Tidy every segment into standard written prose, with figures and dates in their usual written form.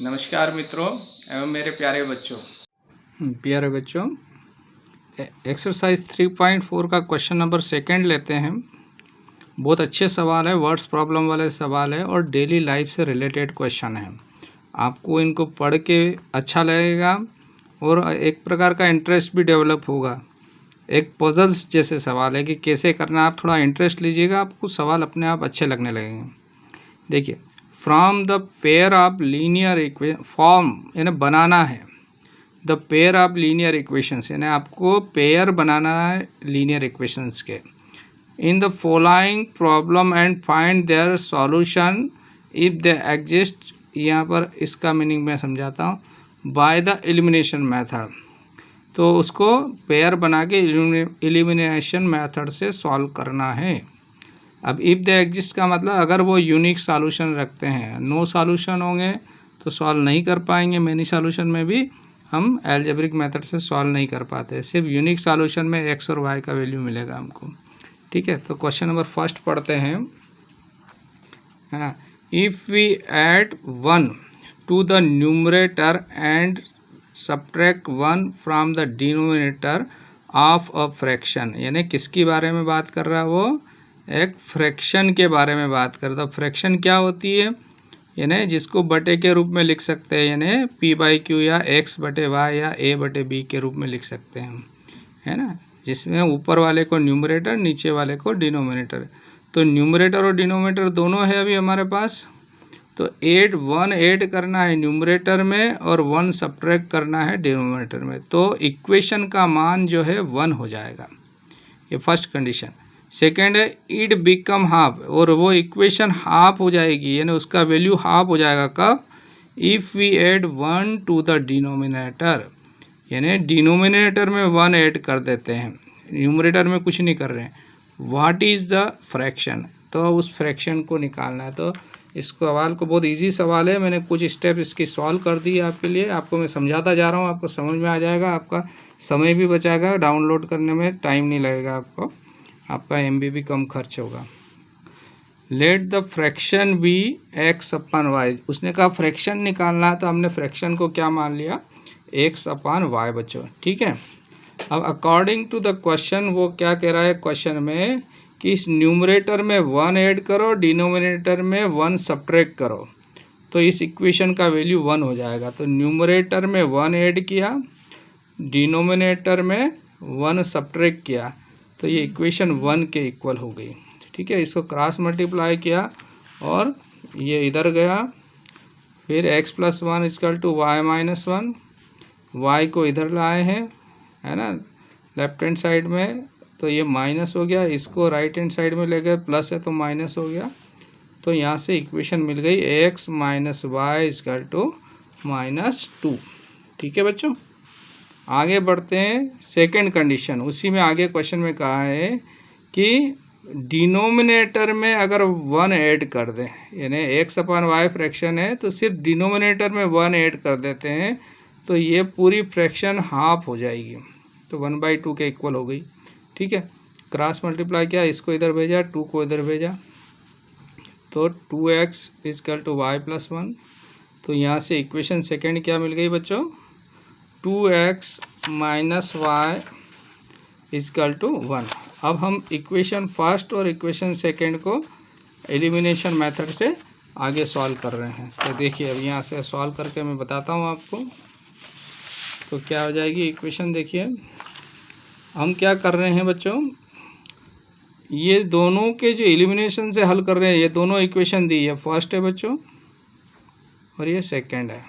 नमस्कार मित्रों एवं मेरे प्यारे बच्चों। एक्सरसाइज 3.4 का क्वेश्चन नंबर सेकंड लेते हैं। बहुत अच्छे सवाल है, वर्ड्स प्रॉब्लम वाले सवाल है और डेली लाइफ से रिलेटेड क्वेश्चन है। आपको इनको पढ़ के अच्छा लगेगा और एक प्रकार का इंटरेस्ट भी डेवलप होगा। एक पजल्स जैसे सवाल है कि कैसे करना, आप थोड़ा इंटरेस्ट लीजिएगा, आपको सवाल अपने आप अच्छे लगने लगेंगे। देखिए, from the pair of linear equation form यानी बनाना है, the pair of linear equations यानी आपको पेयर बनाना है लीनियर इक्वेशंस के। In the following problem and find their solution if they exist. यहाँ पर इसका मीनिंग मैं समझाता हूँ। बाय द एलिमिनेशन मेथड, तो उसको पेयर बना के एलिमिनेशन मेथड से सॉल्व करना है। अब इफ़ दे एग्जिस्ट का मतलब अगर वो यूनिक सॉल्यूशन रखते हैं। नो सॉल्यूशन होंगे तो सॉल्व नहीं कर पाएंगे। मैनी सॉल्यूशन में भी हम एल्जेब्रिक मेथड से सॉल्व नहीं कर पाते। सिर्फ यूनिक सॉल्यूशन में एक्स और वाई का वैल्यू मिलेगा हमको। ठीक है, तो क्वेश्चन नंबर फर्स्ट पढ़ते हैं, है ना। If we add 1 to the numerator and subtract 1 from the denominator of a fraction, यानी किसके बारे में बात कर रहा है वो? एक फ्रैक्शन के बारे में बात करता। फ्रैक्शन क्या होती है? यानी जिसको बटे के रूप में लिख सकते हैं, यानी p/q या x बटे y या a बटे b के रूप में लिख सकते हैं हम, है ना। जिसमें ऊपर वाले को न्यूमरेटर, नीचे वाले को डिनोमिनेटर। तो न्यूमरेटर और डिनोमिनेटर दोनों है अभी हमारे पास। तो 1 ऐड करना है न्यूमरेटर में और 1 सब्ट्रैक्ट करना है डिनोमिनेटर में, तो इक्वेशन का मान जो है 1 हो जाएगा। ये फर्स्ट कंडीशन। सेकेंड है इट बिकम हाफ, और वो इक्वेशन हाफ हो जाएगी, यानी उसका वैल्यू हाफ हो जाएगा। कब? If we add 1 to the denominator, यानी डिनोमिनेटर में 1 ऐड कर देते हैं, न्यूमरेटर में कुछ नहीं कर रहे हैं। व्हाट इज़ द फ्रैक्शन, तो उस फ्रैक्शन को निकालना है। तो इस सवाल को, बहुत इजी सवाल है, मैंने कुछ स्टेप इसकी सॉल्व कर दी है आपके लिए। आपको मैं समझाता जा रहा हूँ, आपको समझ में आ जाएगा, आपका समय भी बचाएगा, डाउनलोड करने में टाइम नहीं लगेगा आपको, आपका MB भी कम खर्च होगा। Let the fraction be x upon y, उसने कहा फ्रैक्शन निकालना है, तो हमने फ्रैक्शन को क्या मान लिया? x अपन y बच्चों। ठीक है, अब अकॉर्डिंग टू द क्वेश्चन वो क्या कह रहा है क्वेश्चन में कि इस न्यूमरेटर में 1 ऐड करो, डिनोमिनेटर में 1 सब्ट्रैक्ट करो, तो इस इक्वेशन का वैल्यू 1 हो जाएगा। तो न्यूमरेटर में 1 ऐड किया, डिनोमिनेटर में 1 सब्ट्रैक्ट किया, तो ये इक्वेशन 1 के इक्वल हो गई। ठीक है, इसको क्रॉस मल्टीप्लाई किया और ये इधर गया, फिर x + 1 = y - 1, y को इधर लाए हैं, है ना, लेफ्ट हैंड साइड में, तो ये माइनस हो गया। इसको राइट हैंड साइड में ले गए, प्लस है तो माइनस हो गया। तो यहाँ से इक्वेशन मिल गई x - y = -2। ठीक है बच्चों, आगे बढ़ते हैं। सेकंड कंडीशन, उसी में आगे क्वेश्चन में कहा है कि डिनोमिनेटर में अगर 1 ऐड कर दें, यानी x अपन y फ्रैक्शन है, तो सिर्फ डिनोमिनेटर में 1 ऐड कर देते हैं, तो ये पूरी फ्रैक्शन हाफ हो जाएगी, तो 1/2 के इक्वल हो गई। ठीक है, क्रॉस मल्टीप्लाई किया, इसको इधर भेजा, 2 को इधर भेजा, तो 2x = y + 1। तो यहाँ से इक्वेशन सेकेंड क्या मिल गई बच्चों? 2x - y = 1। अब हम इक्वेशन फर्स्ट और इक्वेशन सेकेंड को एलिमिनेशन मेथड से आगे सॉल्व कर रहे हैं। तो देखिए, अब यहाँ से सॉल्व करके मैं बताता हूँ आपको, तो क्या हो जाएगी इक्वेशन। देखिए, हम क्या कर रहे हैं बच्चों, ये दोनों के जो एलिमिनेशन से हल कर रहे हैं, ये दोनों इक्वेशन दी है, फर्स्ट है बच्चों और ये सेकेंड है।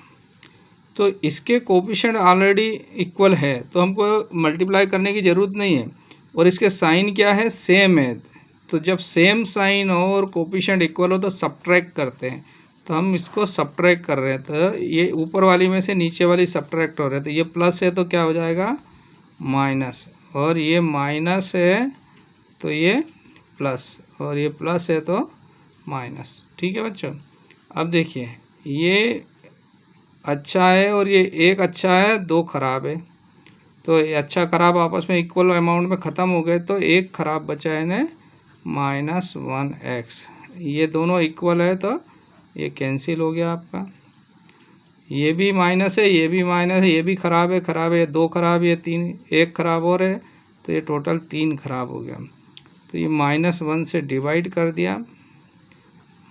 तो इसके कोफिशिएंट ऑलरेडी इक्वल है, तो हमको मल्टीप्लाई करने की ज़रूरत नहीं है, और इसके साइन क्या है? सेम है। तो जब सेम साइन हो और कोफिशिएंट इक्वल हो तो सब्ट्रैक्ट करते हैं, तो हम इसको सब्ट्रैक्ट कर रहे हैं, तो ये ऊपर वाली में से नीचे वाली सब्ट्रैक्ट हो रहे हैं, तो ये प्लस है तो क्या हो जाएगा? माइनस, और ये माइनस है तो ये प्लस, और ये प्लस है तो माइनस। ठीक है बच्चों, अब देखिए, ये अच्छा है और ये एक अच्छा है, 2 खराब है, तो ये अच्छा खराब आपस में इक्वल अमाउंट में ख़त्म हो गए, तो एक खराब बचा है ना, -1x। ये दोनों इक्वल है तो ये कैंसिल हो गया आपका, ये भी माइनस है, ये भी माइनस है, ये भी ख़राब है, 2 ख़राब, ये 3, 1 ख़राब और है, तो ये टोटल 3 ख़राब हो गया। तो ये -1 से डिवाइड कर दिया,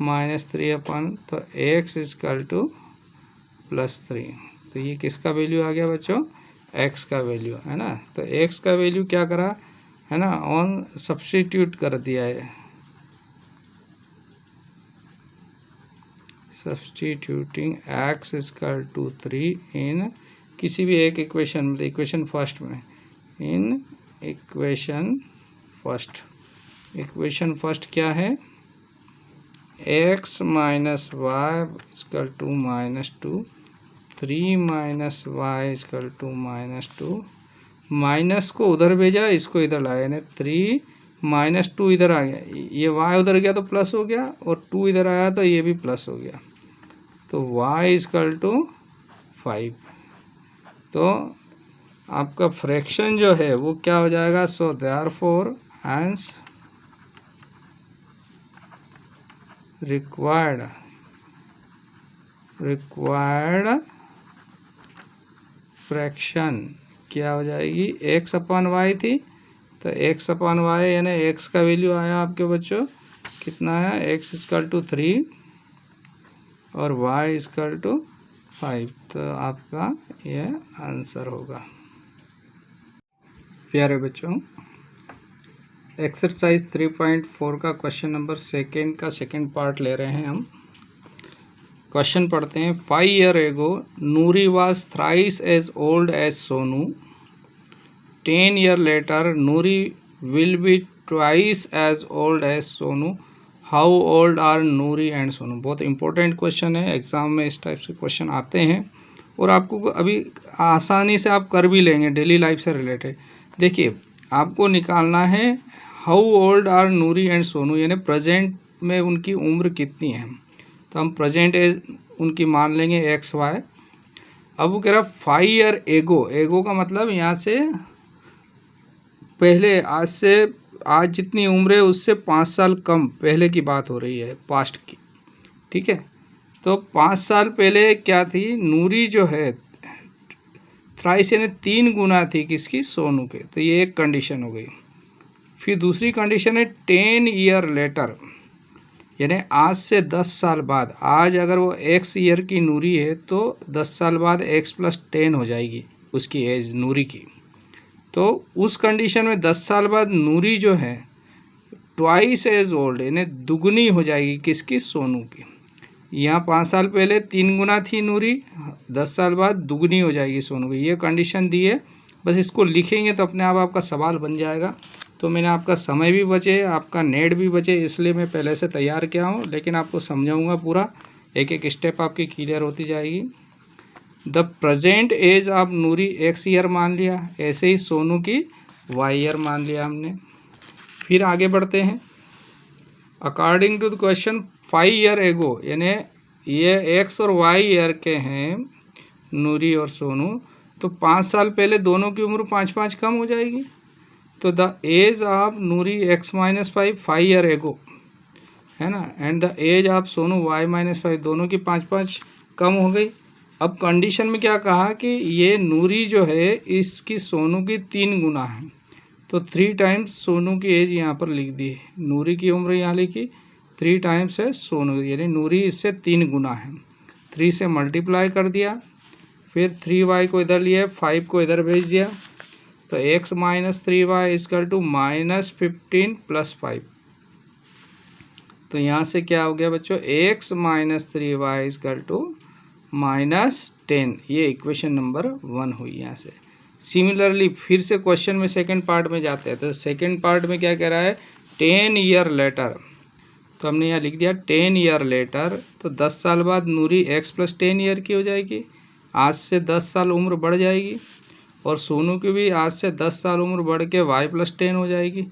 -3 अपन, तो x इक्वल टू +3। तो ये किसका वैल्यू आ गया बच्चों? x का वैल्यू, है ना। तो x का वैल्यू क्या करा, है ना, ऑन सब्स्टिट्यूट कर दिया है, सब्स्टिट्यूटिंग x इक्वल टू 3 इन किसी भी एक इक्वेशन में, इक्वेशन फर्स्ट में, इन इक्वेशन फर्स्ट क्या है, x minus Y equal to -2, 3 minus Y equal to -2, minus को उधर भेजा, इसको इधर लाया, यानी 3 -2 इधर आ गया, ये y उधर गया तो प्लस हो गया, और 2 इधर आया तो ये भी प्लस हो गया, तो y इक्वल टू 5। तो आपका फ्रैक्शन जो है वो क्या हो जाएगा, so therefore hence required fraction क्या हो जाएगी, x/y थी, तो x/y यानी x का वैल्यू आया आपके बच्चों कितना है, x इक्वल टू 3 और y इक्वल टू 5। तो आपका यह आंसर होगा। प्यारे बच्चों, एक्सरसाइज 3.4 का क्वेश्चन नंबर सेकेंड पार्ट ले रहे हैं हम। क्वेश्चन पढ़ते हैं। 5 years ago Noori was thrice as old as Sonu. 10 years later Noori will be twice as old as Sonu. How old are Noori and Sonu. बहुत इंपॉर्टेंट क्वेश्चन है, एग्ज़ाम में इस टाइप से क्वेश्चन आते हैं और आपको अभी आसानी से आप कर भी लेंगे, डेली लाइफ से रिलेटेड। देखिए, आपको निकालना है how old are Noori and Sonu, यानी प्रेजेंट में उनकी उम्र कितनी है। तो हम प्रेजेंट एज उनकी मान लेंगे XY। अब वो कह रहा 5 years एगो का मतलब यहाँ से पहले, आज जितनी उम्र है उससे 5 साल कम पहले की बात हो रही है, पास्ट की, ठीक है। तो 5 साल पहले क्या थी, नूरी जो है थ्राइस यानी 3 गुना थी किसकी, सोनू के। तो ये एक कंडीशन हो गई। फिर दूसरी कंडीशन है 10 years लेटर, यानी आज से 10 साल बाद। आज अगर वो x ईयर की नूरी है तो 10 साल बाद x + 10 हो जाएगी उसकी एज नूरी की। तो उस कंडीशन में 10 साल बाद नूरी जो है ट्वाइस एज ओल्ड, यानी दुगनी हो जाएगी किसकी, सोनू की। यहाँ 5 साल पहले 3 गुना थी नूरी, 10 साल बाद दुगनी हो जाएगी सोनू की। ये कंडीशन दी है, बस इसको लिखेंगे तो अपने आप आपका सवाल बन जाएगा। तो मैंने आपका समय भी बचे, आपका नेट भी बचे, इसलिए मैं पहले से तैयार किया हूँ, लेकिन आपको समझाऊंगा पूरा, एक एक स्टेप आपकी क्लियर होती जाएगी। The present age of Noori x year मान लिया, ऐसे ही सोनू की y ईयर मान लिया हमने। फिर आगे बढ़ते हैं। According to the question 5 years एगो, यानी ये x और y ईयर के हैं नूरी और सोनू, तो 5 साल पहले दोनों की उम्र 5-5 कम हो जाएगी। तो the age of Noori x - 5 years ago, है ना, and the age of Sonu y - 5, दोनों की 5-5 कम हो गई। अब कंडीशन में क्या कहा कि ये नूरी जो है इसकी सोनू की 3 गुना है, तो 3 टाइम्स सोनू की एज यहाँ पर लिख दी है। नूरी की उम्र यहाँ लिखी, 3 टाइम्स है सोनू, यानी नूरी इससे 3 गुना है। 3 से मल्टीप्लाई कर दिया, फिर 3y को इधर लिया, 5 को इधर भेज दिया, तो x - 3y इक्वल टू -15 + 5। तो यहाँ से क्या हो गया बच्चों, x - 3y इक्वल टू -10। ये इक्वेशन नंबर 1 हुई यहाँ से। सिमिलरली फिर से क्वेश्चन में सेकंड पार्ट में जाते हैं। तो सेकंड पार्ट में क्या कह रहा है, 10 years लेटर, तो हमने यहाँ लिख दिया 10 years लेटर। तो 10 साल बाद नूरी x + 10 ईयर की हो जाएगी, आज से 10 साल उम्र बढ़ जाएगी, और सोनू की भी आज से 10 साल उम्र बढ़ के y + 10 हो जाएगी।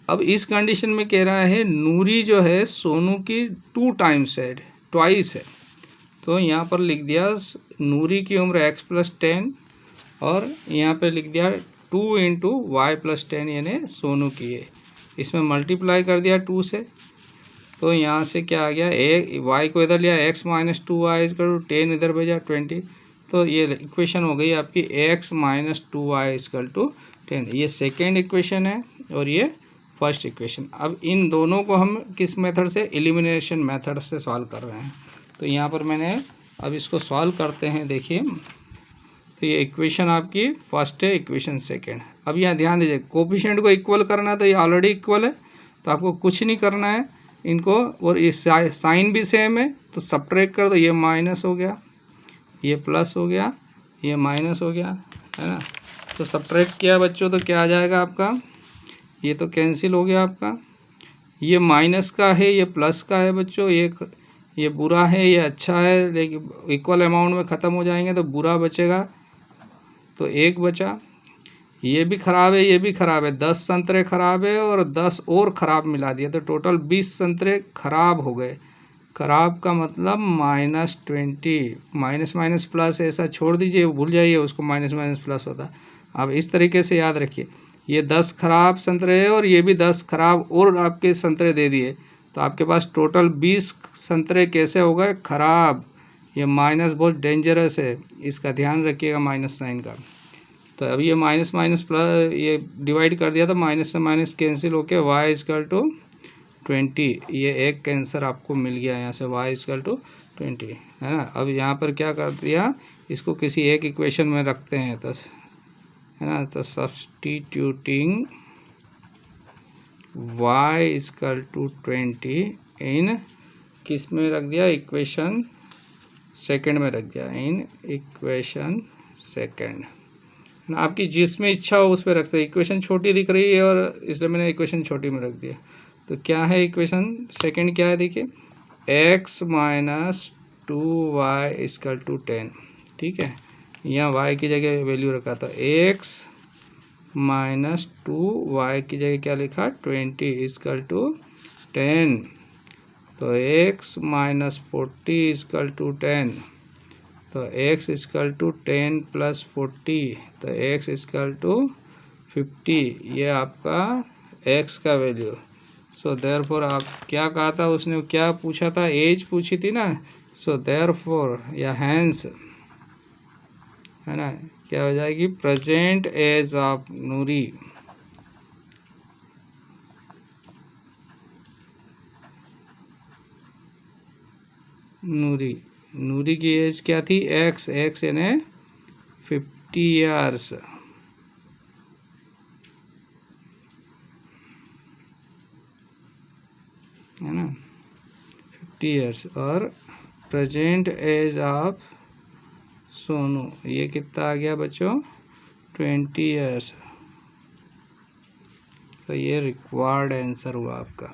अब इस कंडीशन में कह रहा है नूरी जो है सोनू की 2 टाइम्स है, ट्वाइस है। तो यहाँ पर लिख दिया नूरी की उम्र x + 10, और यहाँ पे लिख दिया 2 × y + 10, यानी सोनू की है। इसमें मल्टीप्लाई कर दिया 2 से, तो यहाँ से क्या आ गया, ए वाई को इधर लिया, x minus 2y is equal to 10 इधर भेजा 20, तो ये इक्वेशन हो गई आपकी x minus 2y is equal to 10। ये सेकेंड इक्वेशन है और ये फर्स्ट इक्वेशन। अब इन दोनों को हम किस मेथड से, एलिमिनेशन मेथड से सॉल्व कर रहे हैं। तो यहाँ पर मैंने अब इसको सॉल्व करते हैं। देखिए, तो ये इक्वेशन आपकी फर्स्ट है, इक्वेशन सेकेंड। अब यहाँ ध्यान दीजिए, कोफिशिएंट को इक्वल करना है, तो ये ऑलरेडी इक्वल है, तो आपको कुछ नहीं करना है इनको। और ये साइन भी सेम है, तो सब्ट्रैक्ट कर दो, ये माइनस हो गया, ये प्लस हो गया, ये माइनस हो गया, है ना। तो सब्ट्रैक्ट किया बच्चों, तो क्या आ जाएगा आपका, ये तो कैंसिल हो गया आपका, ये माइनस का है, ये प्लस का है बच्चों, ये बुरा है, ये अच्छा है, लेकिन इक्वल अमाउंट में ख़त्म हो जाएंगे तो बुरा बचेगा, तो एक बचा। ये भी ख़राब है, ये भी ख़राब है, 10 संतरे ख़राब है और 10 और ख़राब मिला दिया, तो टोटल 20 संतरे ख़राब हो गए। ख़राब का मतलब -20, माइनस माइनस प्लस ऐसा छोड़ दीजिए, भूल जाइए उसको, माइनस माइनस प्लस होता। अब इस तरीके से याद रखिए, ये 10 ख़राब संतरे है और ये भी 10 ख़राब और आपके संतरे दे दिए, तो आपके पास टोटल 20 संतरे कैसे हो गए, ख़राब। ये माइनस बहुत डेंजरस है, इसका ध्यान रखिएगा माइनस साइन का। तो अभी ये माइनस माइनस प्लस ये डिवाइड कर दिया, तो माइनस से माइनस कैंसिल होके y इजकल टू 20, ये एक कैंसर आपको मिल गया यहाँ से, y इजकल टू 20, है ना। अब यहाँ पर क्या कर दिया, इसको किसी एक इक्वेशन में रखते हैं, तो है ना, तो सब्सटीट्यूटिंग y इजकल टू 20 इन किस में रख दिया, इक्वेशन सेकंड में रख दिया, इन इक्वेशन सेकंड। आपकी जिसमें इच्छा हो उस पर रख सकते। इक्वेशन छोटी दिख रही है और इसलिए मैंने इक्वेशन छोटी में रख दिया। तो क्या है इक्वेशन सेकंड, क्या है देखिए, x minus 2y is equal to 10, ठीक है। यहाँ y की जगह वैल्यू रखा था, x माइनस 2y की जगह क्या लिखा, 20 इजकल टू 10, तो x माइनस 40 इजकल टू 10, तो x इजकल टू 10 प्लस 40, तो x इजकल टू 50, ये आपका x का वैल्यू। सो देयरफॉर आप क्या कहा था, उसने क्या पूछा था, एज पूछी थी ना। सो देयरफॉर या हैंस, है ना, क्या हो जाएगी, प्रेजेंट एज ऑफ नूरी, नूरी की एज क्या थी, x यानी 50 ईयर्स, है ना, 50 ईयर्स। और प्रेजेंट एज ऑफ सोनू, ये कितना आ गया बच्चों, 20 ईयर्स। तो ये रिक्वायर्ड आंसर हुआ आपका।